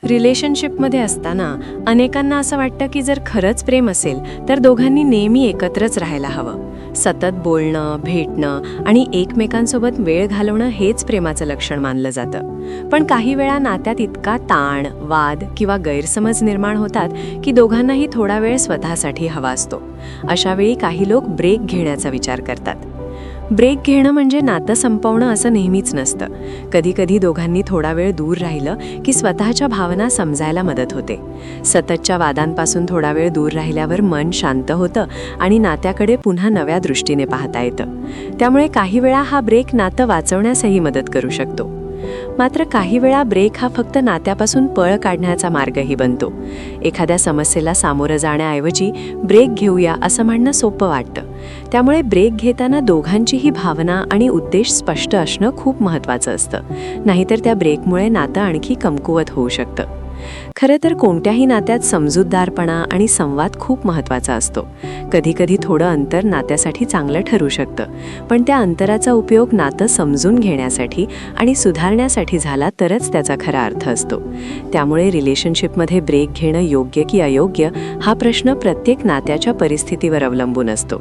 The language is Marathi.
रिलेशनशिपमध्ये असताना अनेकांना असं वाटतं की जर खरंच प्रेम असेल तर दोघांनी नेहमी एकत्रच राहायला हवं. सतत बोलणं, भेटणं आणि एकमेकांसोबत वेळ घालवणं हेच प्रेमाचं लक्षण मानलं जातं. पण काही वेळा नात्यात इतका ताण, वाद किंवा गैरसमज निर्माण होतात की दोघांनाही थोडा वेळ स्वतःसाठी हवा असतो. अशावेळी काही लोक ब्रेक घेण्याचा विचार करतात. ब्रेक घेणं म्हणजे नातं संपवणं असं नेहमीच नसतं. कधीकधी दोघांनी थोडा वेळ दूर राहिलं की स्वतःच्या भावना समजायला मदत होते. सततच्या वादांपासून थोडा वेळ दूर राहिल्यावर मन शांत होतं आणि नात्याकडे पुन्हा नव्या दृष्टीने पाहता येतं. त्यामुळे काही वेळा हा ब्रेक नातं वाचवण्यासही मदत करू शकतो. मात्र काही वेळा ब्रेक हा फक्त नात्यापासून पळ काढण्याचा मार्गही बनतो. एखाद्या समस्येला सामोरं जाण्याऐवजी ब्रेक घेऊया असं म्हणणं सोपं वाटतं. त्यामुळे ब्रेक घेताना दोघांचीही भावना आणि उद्देश स्पष्ट असणं खूप महत्त्वाचं असतं. नाहीतर त्या ब्रेकमुळे नातं आणखी कमकुवत होऊ शकतं. खरं तर कोणत्याही नात्यात समजूतदारपणा आणि संवाद खूप महत्त्वाचा असतो. कधीकधी थोडं अंतर नात्यासाठी चांगलं ठरू शकतं, पण त्या अंतराचा उपयोग नातं समजून घेण्यासाठी आणि सुधारण्यासाठी झाला तरच त्याचा खरा अर्थ असतो. त्यामुळे रिलेशनशिपमध्ये ब्रेक घेणं योग्य की अयोग्य हा प्रश्न प्रत्येक नात्याच्या परिस्थितीवर अवलंबून असतो.